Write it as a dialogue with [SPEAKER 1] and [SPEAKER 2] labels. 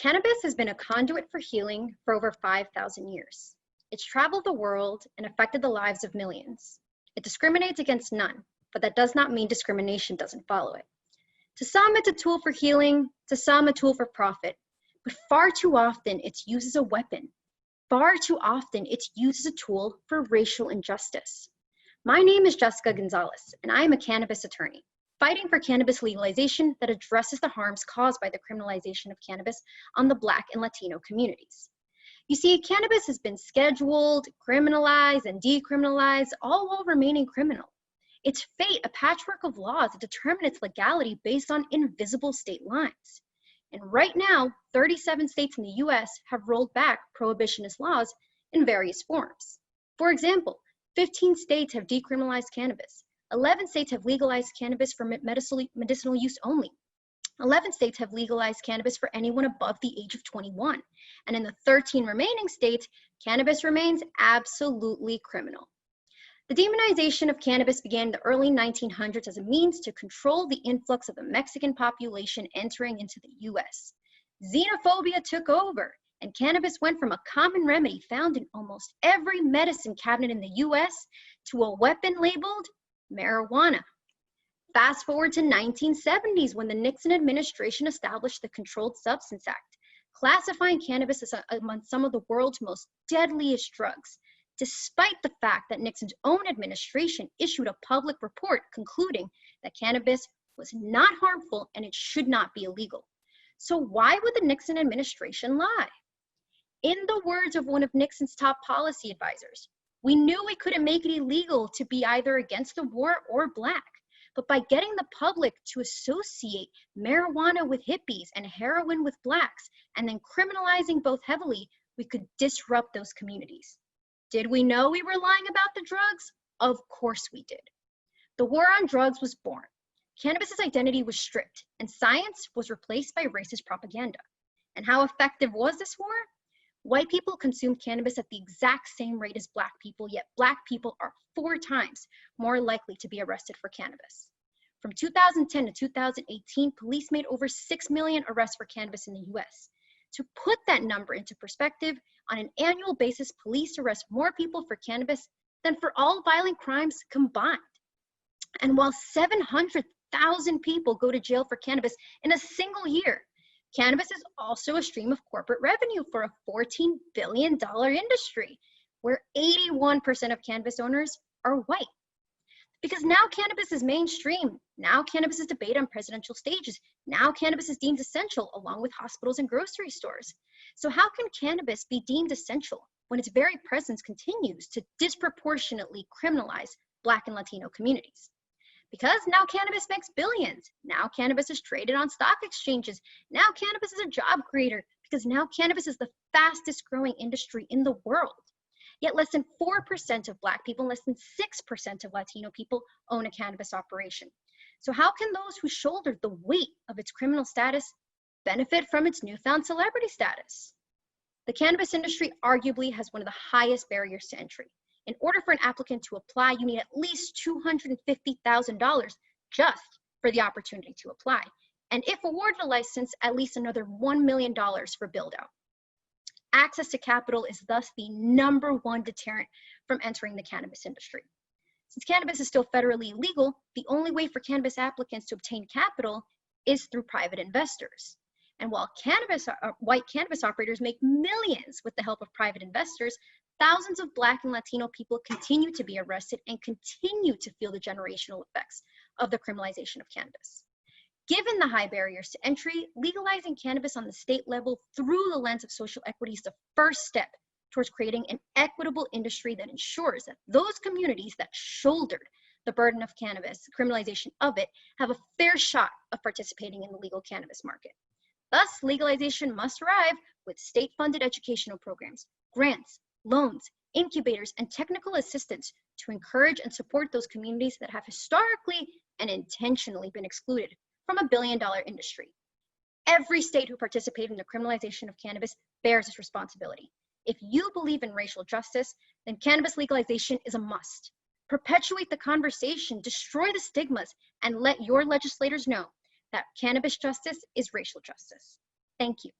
[SPEAKER 1] Cannabis has been a conduit for healing for over 5,000 years. It's traveled the world and affected the lives of millions. It discriminates against none, but that does not mean discrimination doesn't follow it. To some, it's a tool for healing, to some, a tool for profit, but far too often it's used as a weapon. Far too often it's used as a tool for racial injustice. My name is Jessica Gonzalez, and I am a cannabis attorney, fighting for cannabis legalization that addresses the harms caused by the criminalization of cannabis on the Black and Latino communities. You see, cannabis has been scheduled, criminalized, and decriminalized, all while remaining criminal. Its fate, a patchwork of laws that determine its legality based on invisible state lines. And right now, 37 states in the US have rolled back prohibitionist laws in various forms. For example, 15 states have decriminalized cannabis. 11 states have legalized cannabis for medicinal use only. 11 states have legalized cannabis for anyone above the age of 21. And in the 13 remaining states, cannabis remains absolutely criminal. The demonization of cannabis began in the early 1900s as a means to control the influx of the Mexican population entering into the US. Xenophobia took over, and cannabis went from a common remedy found in almost every medicine cabinet in the US to a weapon labeled marijuana. Fast forward to 1970s when the Nixon administration established the Controlled Substance Act, classifying cannabis as among some of the world's most deadliest drugs, despite the fact that Nixon's own administration issued a public report concluding that cannabis was not harmful and it should not be illegal. So why would the Nixon administration lie? In the words of one of Nixon's top policy advisors, "We knew we couldn't make it illegal to be either against the war or Black, but by getting the public to associate marijuana with hippies and heroin with Blacks, and then criminalizing both heavily, we could disrupt those communities." Did we know we were lying about the drugs? Of course we did. The war on drugs was born. Cannabis's identity was stripped, and science was replaced by racist propaganda. And how effective was this war? White people consumed cannabis at the exact same rate as Black people, yet Black people are 4 times more likely to be arrested for cannabis. From 2010 to 2018, police made over 6 million arrests for cannabis in the US. To put that number into perspective, on an annual basis, police arrest more people for cannabis than for all violent crimes combined. And while 700,000 people go to jail for cannabis in a single year, cannabis is also a stream of corporate revenue for a $14 billion industry, where 81% of cannabis owners are white. Because now cannabis is mainstream, now cannabis is debated on presidential stages, now cannabis is deemed essential along with hospitals and grocery stores. So how can cannabis be deemed essential when its very presence continues to disproportionately criminalize Black and Latino communities? Because now cannabis makes billions. Now cannabis is traded on stock exchanges. Now cannabis is a job creator because now cannabis is the fastest growing industry in the world. Yet less than 4% of Black people, less than 6% of Latino people own a cannabis operation. So how can those who shouldered the weight of its criminal status benefit from its newfound celebrity status? The cannabis industry arguably has one of the highest barriers to entry. In order for an applicant to apply, you need at least $250,000 just for the opportunity to apply. And if awarded a license, at least another $1 million for build-out. Access to capital is thus the #1 deterrent from entering the cannabis industry. Since cannabis is still federally illegal, the only way for cannabis applicants to obtain capital is through private investors. And while white cannabis operators make millions with the help of private investors, thousands of Black and Latino people continue to be arrested and continue to feel the generational effects of the criminalization of cannabis. Given the high barriers to entry, legalizing cannabis on the state level through the lens of social equity is the first step towards creating an equitable industry that ensures that those communities that shouldered the burden of cannabis, criminalization of it, have a fair shot of participating in the legal cannabis market. Thus, legalization must arrive with state-funded educational programs, grants, loans, incubators, and technical assistance to encourage and support those communities that have historically and intentionally been excluded from a billion-dollar industry. Every state who participated in the criminalization of cannabis bears this responsibility. If you believe in racial justice, then cannabis legalization is a must. Perpetuate the conversation, destroy the stigmas, and let your legislators know that cannabis justice is racial justice. Thank you.